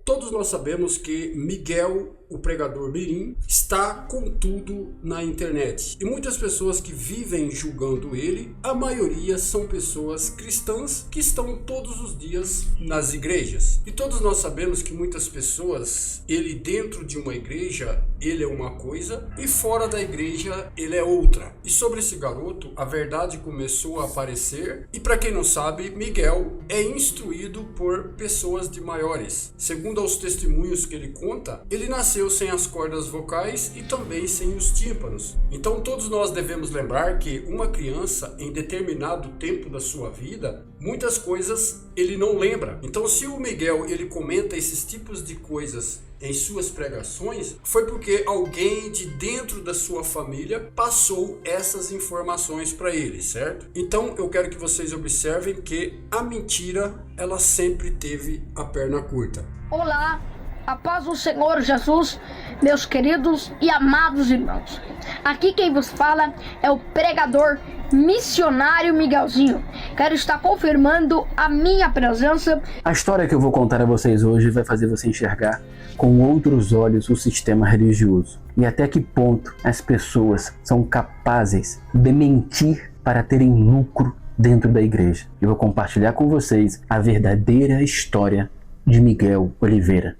Todos nós sabemos que Miguel, o pregador mirim, está com tudo na internet. E muitas pessoas que vivem julgando ele, a maioria são pessoas cristãs que estão todos os dias nas igrejas. E todos nós sabemos que muitas pessoas, ele dentro de uma igreja, ele é uma coisa e fora da igreja ele é outra. E sobre esse garoto, a verdade começou a aparecer. E para quem não sabe, Miguel é instruído por pessoas de maiores. Segundo os testemunhos que ele conta, ele nasceu sem as cordas vocais e também sem os tímpanos. Então todos nós devemos lembrar que uma criança, em determinado tempo da sua vida, muitas coisas ele não lembra. Então se o Miguel ele comenta esses tipos de coisas em suas pregações, foi porque alguém de dentro da sua família passou essas informações para ele, certo? Então eu quero que vocês observem que a mentira, ela sempre teve a perna curta. Olá, a paz do Senhor Jesus, meus queridos e amados irmãos. Aqui quem vos fala é o pregador missionário Miguelzinho. Quero estar confirmando a minha presença. A história que eu vou contar a vocês hoje vai fazer você enxergar com outros olhos o sistema religioso e até que ponto as pessoas são capazes de mentir para terem lucro dentro da igreja. Eu vou compartilhar com vocês a verdadeira história de Miguel Oliveira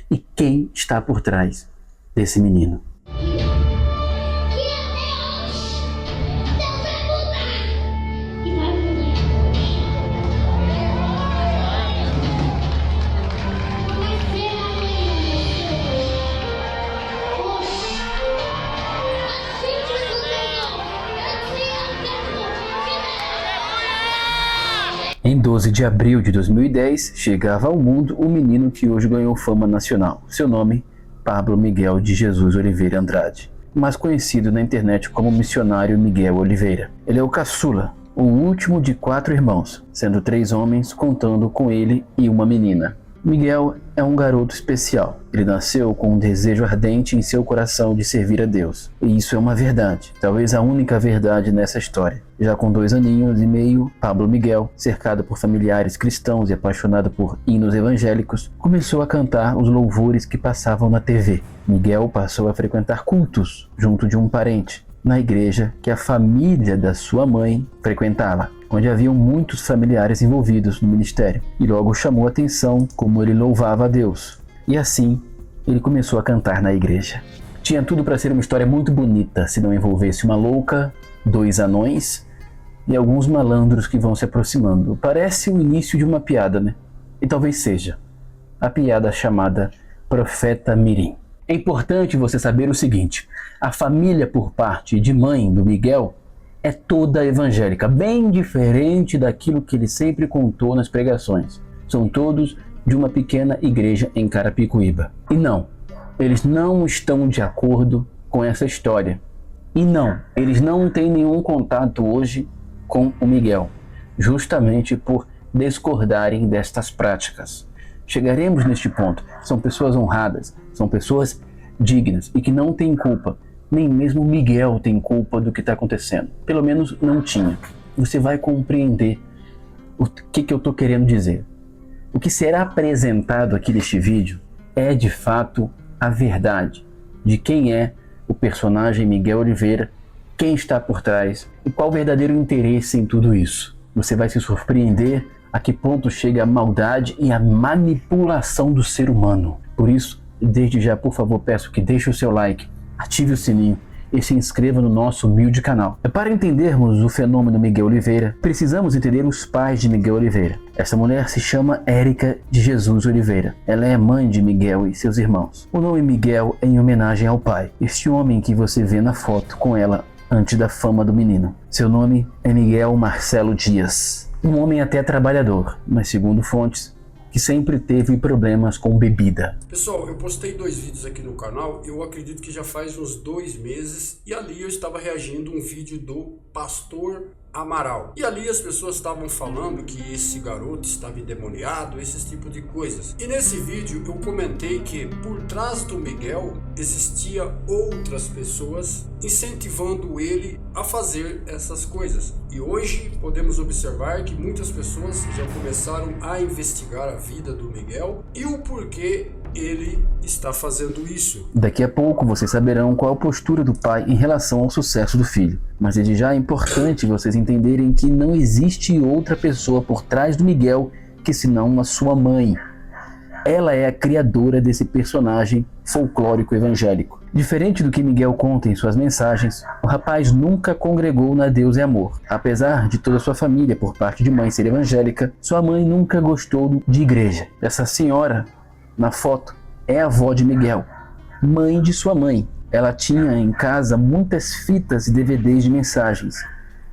e quem está por trás desse menino. Em 12 de abril de 2010, chegava ao mundo o menino que hoje ganhou fama nacional. Seu nome, Pablo Miguel de Jesus Oliveira Andrade, mais conhecido na internet como Missionário Miguel Oliveira. Ele é o caçula, o último de 4 irmãos, sendo 3 homens contando com ele e uma menina. Miguel é um garoto especial. Ele nasceu com um desejo ardente em seu coração de servir a Deus. E isso é uma verdade, talvez a única verdade nessa história. Já com 2 aninhos e meio, Pablo Miguel, cercado por familiares cristãos e apaixonado por hinos evangélicos, começou a cantar os louvores que passavam na TV. Miguel passou a frequentar cultos junto de um parente, na igreja que a família da sua mãe frequentava, onde haviam muitos familiares envolvidos no ministério, e logo chamou a atenção como ele louvava a Deus. E assim, ele começou a cantar na igreja. Tinha tudo para ser uma história muito bonita, se não envolvesse uma louca, 2 anões e alguns malandros que vão se aproximando. Parece o início de uma piada, né? E talvez seja a piada chamada Profeta Mirim. É importante você saber o seguinte: a família por parte de mãe do Miguel é toda evangélica, bem diferente daquilo que ele sempre contou nas pregações. São todos de uma pequena igreja em Carapicuíba. E não, eles não estão de acordo com essa história. E não, eles não têm nenhum contato hoje com o Miguel, justamente por discordarem destas práticas. Chegaremos neste ponto. São pessoas honradas, são pessoas dignas e que não têm culpa. Nem mesmo Miguel tem culpa do que está acontecendo. Pelo menos não tinha. Você vai compreender o que eu estou querendo dizer. O que será apresentado aqui neste vídeo é de fato a verdade de quem é o personagem Miguel Oliveira, quem está por trás e qual o verdadeiro interesse em tudo isso. Você vai se surpreender a que ponto chega a maldade e a manipulação do ser humano. Por isso, desde já, por favor, peço que deixe o seu like, ative o sininho e se inscreva no nosso humilde canal. Para entendermos o fenômeno Miguel Oliveira, precisamos entender os pais de Miguel Oliveira. Essa mulher se chama Érica de Jesus Oliveira. Ela é mãe de Miguel e seus irmãos. O nome Miguel é em homenagem ao pai, este homem que você vê na foto com ela antes da fama do menino. Seu nome é Miguel Marcelo Dias. Um homem até trabalhador, mas segundo fontes, que sempre teve problemas com bebida. Pessoal, eu postei 2 vídeos aqui no canal, eu acredito que já faz uns 2 meses, e ali eu estava reagindo a um vídeo do pastor Amaral. E ali as pessoas estavam falando que esse garoto estava endemoniado, esse tipo de coisas. E nesse vídeo eu comentei que por trás do Miguel existia outras pessoas incentivando ele a fazer essas coisas. E hoje podemos observar que muitas pessoas já começaram a investigar a vida do Miguel e o porquê ele está fazendo isso. Daqui a pouco vocês saberão qual a postura do pai em relação ao sucesso do filho. Mas desde já é importante vocês entenderem que não existe outra pessoa por trás do Miguel que senão a sua mãe. Ela é a criadora desse personagem folclórico evangélico. Diferente do que Miguel conta em suas mensagens, o rapaz nunca congregou na Deus e Amor. Apesar de toda sua família, por parte de mãe, ser evangélica, sua mãe nunca gostou de igreja. Essa senhora, na foto, é a avó de Miguel, mãe de sua mãe. Ela tinha em casa muitas fitas e DVDs de mensagens.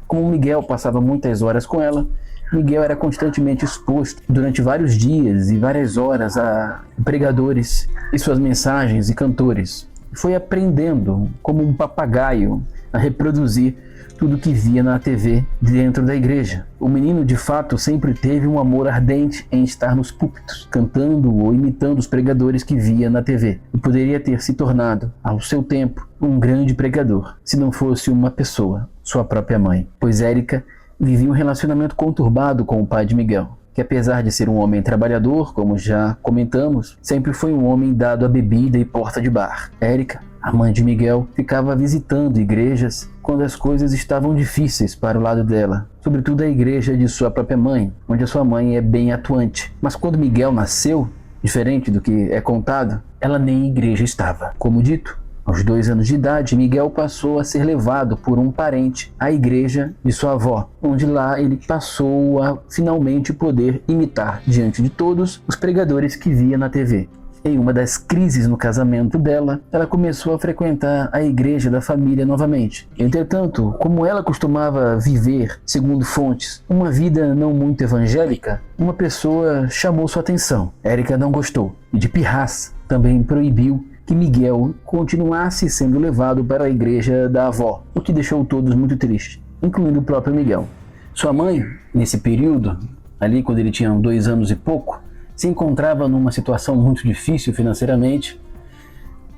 Como Miguel passava muitas horas com ela, Miguel era constantemente exposto durante vários dias e várias horas a pregadores e suas mensagens e cantores. Foi aprendendo, como um papagaio, a reproduzir tudo que via na TV dentro da igreja. O menino, de fato, sempre teve um amor ardente em estar nos púlpitos, cantando ou imitando os pregadores que via na TV. E poderia ter se tornado, ao seu tempo, um grande pregador, se não fosse uma pessoa, sua própria mãe. Pois Érica vivia um relacionamento conturbado com o pai de Miguel, que apesar de ser um homem trabalhador, como já comentamos, sempre foi um homem dado à bebida e porta de bar. Érica, a mãe de Miguel, ficava visitando igrejas quando as coisas estavam difíceis para o lado dela, sobretudo a igreja de sua própria mãe, onde a sua mãe é bem atuante. Mas quando Miguel nasceu, diferente do que é contado, ela nem em igreja estava. Como dito, aos 2 anos de idade, Miguel passou a ser levado por um parente à igreja de sua avó, onde lá ele passou a finalmente poder imitar diante de todos os pregadores que via na TV. Em uma das crises no casamento dela, ela começou a frequentar a igreja da família novamente. Entretanto, como ela costumava viver, segundo fontes, uma vida não muito evangélica, uma pessoa chamou sua atenção. Érica não gostou e, de pirraça, também proibiu que Miguel continuasse sendo levado para a igreja da avó, o que deixou todos muito tristes, incluindo o próprio Miguel. Sua mãe, nesse período, ali quando ele tinha 2 anos e pouco, se encontrava numa situação muito difícil financeiramente,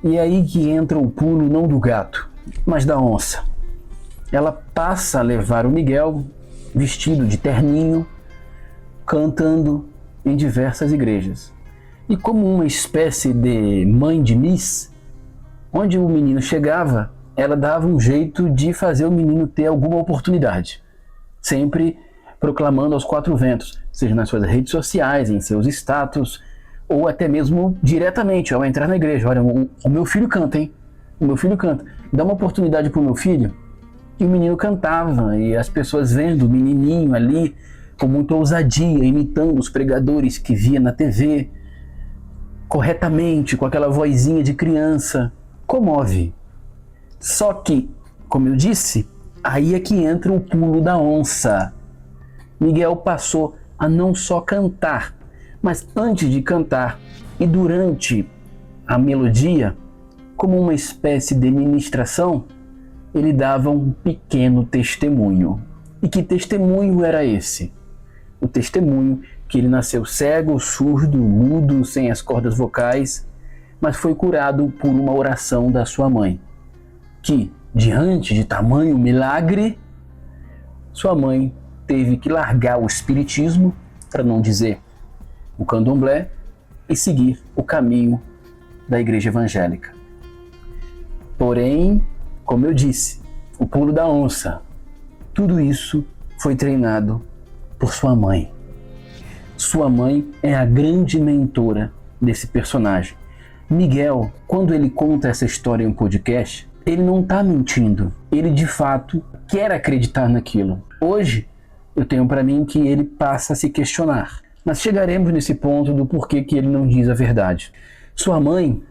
e é aí que entra o pulo não do gato, mas da onça. Ela passa a levar o Miguel, vestido de terninho, cantando em diversas igrejas. E como uma espécie de mãe de Miss, onde o menino chegava, ela dava um jeito de fazer o menino ter alguma oportunidade. Sempre proclamando aos 4 ventos, seja nas suas redes sociais, em seus status, ou até mesmo diretamente ao entrar na igreja. Olha, o meu filho canta, hein? O meu filho canta. Dá uma oportunidade pro meu filho. E o menino cantava, e as pessoas vendo o menininho ali, com muita ousadia, imitando os pregadores que via na TV, corretamente, com aquela vozinha de criança, comove. Só que, como eu disse, aí é que entra o pulo da onça. Miguel passou a não só cantar, mas antes de cantar e durante a melodia, como uma espécie de ministração, ele dava um pequeno testemunho. E que testemunho era esse? O testemunho que ele nasceu cego, surdo, mudo, sem as cordas vocais, mas foi curado por uma oração da sua mãe, que, diante de tamanho milagre, sua mãe teve que largar o espiritismo, para não dizer o candomblé, e seguir o caminho da igreja evangélica. Porém, como eu disse, o pulo da onça, tudo isso foi treinado por sua mãe. Sua mãe é a grande mentora desse personagem. Miguel, quando ele conta essa história em um podcast, ele não está mentindo. Ele, de fato, quer acreditar naquilo. Hoje, eu tenho para mim que ele passa a se questionar. Mas chegaremos nesse ponto do porquê que ele não diz a verdade. Sua mãe,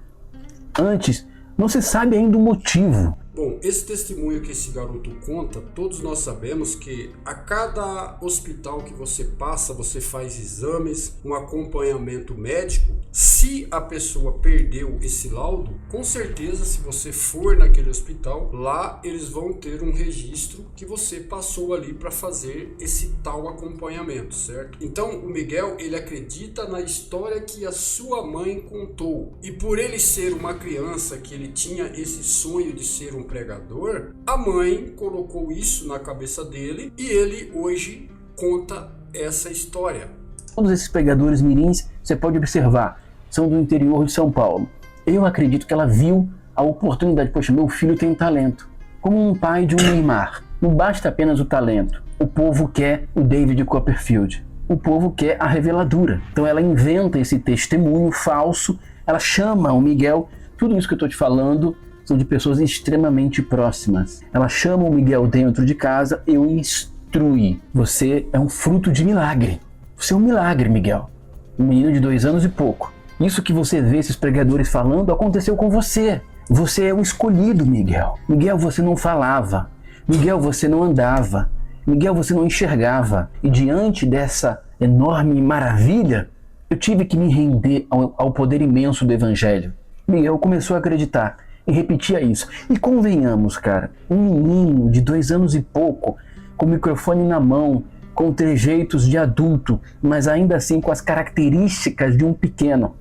antes, não se sabe ainda o motivo. Bom, esse testemunho que esse garoto conta, todos nós sabemos que a cada hospital que você passa, você faz exames, um acompanhamento médico. Se a pessoa perdeu esse laudo, com certeza, se você for naquele hospital, lá eles vão ter um registro que você passou ali para fazer esse tal acompanhamento, certo? Então, o Miguel, ele acredita na história que a sua mãe contou. E por ele ser uma criança que ele tinha esse sonho de ser um pregador, a mãe colocou isso na cabeça dele e ele hoje conta essa história. Todos esses pregadores mirins, você pode observar são do interior de São Paulo. Eu acredito que ela viu a oportunidade. Poxa, meu filho tem talento. Como um pai de um Neymar. Não basta apenas o talento. O povo quer o David Copperfield. O povo quer a reveladura. Então ela inventa esse testemunho falso. Ela chama o Miguel. Tudo isso que eu estou te falando são de pessoas extremamente próximas. Ela chama o Miguel dentro de casa e o instrui. Você é um fruto de milagre. Você é um milagre, Miguel. Um menino de 2 anos e pouco. Isso que você vê esses pregadores falando aconteceu com você. Você é um escolhido, Miguel. Miguel, você não falava. Miguel, você não andava. Miguel, você não enxergava. E diante dessa enorme maravilha, eu tive que me render ao poder imenso do Evangelho. Miguel começou a acreditar e repetia isso. E convenhamos, cara, um menino de 2 anos e pouco, com o microfone na mão, com trejeitos de adulto, mas ainda assim com as características de um pequeno,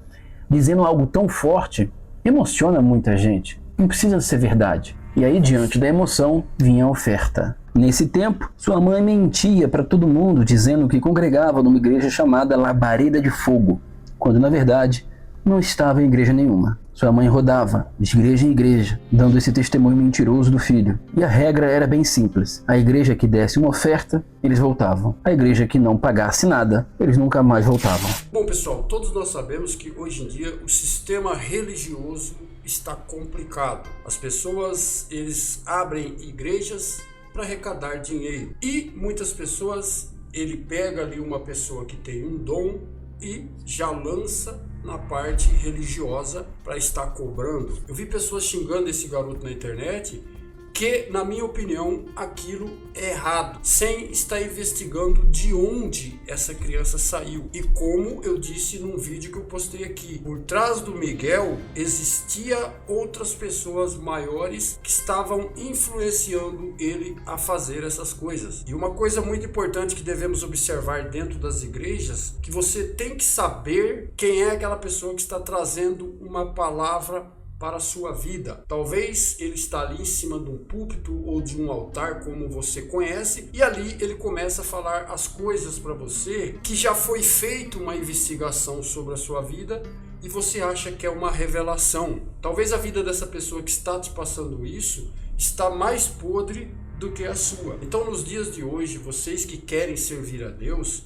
dizendo algo tão forte, emociona muita gente. Não precisa ser verdade. E aí, diante da emoção, vinha a oferta. Nesse tempo, sua mãe mentia para todo mundo, dizendo que congregava numa igreja chamada Labareda de Fogo, quando na verdade não estava em igreja nenhuma. Sua mãe rodava de igreja em igreja, dando esse testemunho mentiroso do filho. E a regra era bem simples. A igreja que desse uma oferta, eles voltavam. A igreja que não pagasse nada, eles nunca mais voltavam. Bom, pessoal, todos nós sabemos que hoje em dia o sistema religioso está complicado. As pessoas, eles abrem igrejas para arrecadar dinheiro. E muitas pessoas, ele pega ali uma pessoa que tem um dom e já lança na parte religiosa para estar cobrando. Eu vi pessoas xingando esse garoto na internet, que, na minha opinião, aquilo é errado, sem estar investigando de onde essa criança saiu. E como eu disse num vídeo que eu postei aqui, por trás do Miguel existia outras pessoas maiores que estavam influenciando ele a fazer essas coisas. E uma coisa muito importante que devemos observar dentro das igrejas, que você tem que saber quem é aquela pessoa que está trazendo uma palavra para a sua vida. Talvez ele está ali em cima de um púlpito ou de um altar, como você conhece, e ali ele começa a falar as coisas para você que já foi feita uma investigação sobre a sua vida e você acha que é uma revelação. Talvez a vida dessa pessoa que está te passando isso está mais podre do que a sua. Então, nos dias de hoje, vocês que querem servir a Deus,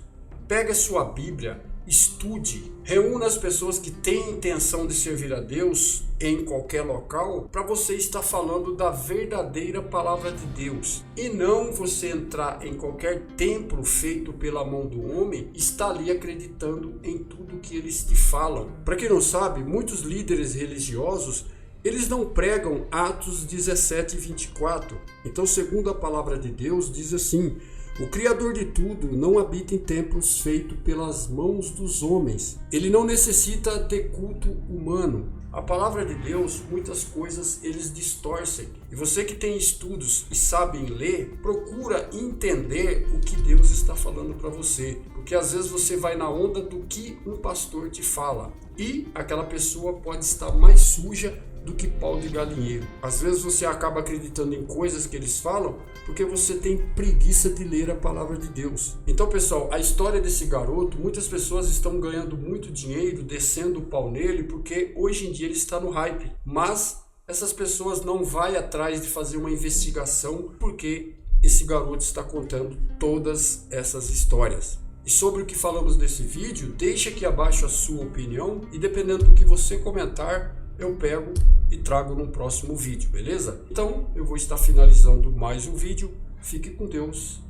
pega a sua Bíblia, estude, reúna as pessoas que têm intenção de servir a Deus em qualquer local, para você estar falando da verdadeira palavra de Deus, e não você entrar em qualquer templo feito pela mão do homem e estar ali acreditando em tudo que eles te falam. Para quem não sabe, muitos líderes religiosos, eles não pregam Atos 17 e 24. Então, segundo a palavra de Deus, diz assim: o Criador de tudo não habita em templos feitos pelas mãos dos homens. Ele não necessita ter culto humano. A palavra de Deus, muitas coisas eles distorcem. E você que tem estudos e sabe ler, procura entender o que Deus está falando para você. Porque às vezes você vai na onda do que um pastor te fala. E aquela pessoa pode estar mais suja do que pau de galinheiro. Às vezes você acaba acreditando em coisas que eles falam porque você tem preguiça de ler a palavra de Deus. Então, pessoal, a história desse garoto, muitas pessoas estão ganhando muito dinheiro, descendo o pau nele, porque hoje em dia ele está no hype. Mas essas pessoas não vão atrás de fazer uma investigação porque esse garoto está contando todas essas histórias. E sobre o que falamos nesse vídeo, deixa aqui abaixo a sua opinião e dependendo do que você comentar, eu pego e trago no próximo vídeo, beleza? Então, eu vou estar finalizando mais um vídeo. Fique com Deus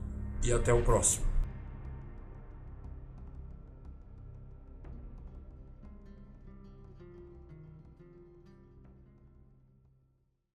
e até o próximo.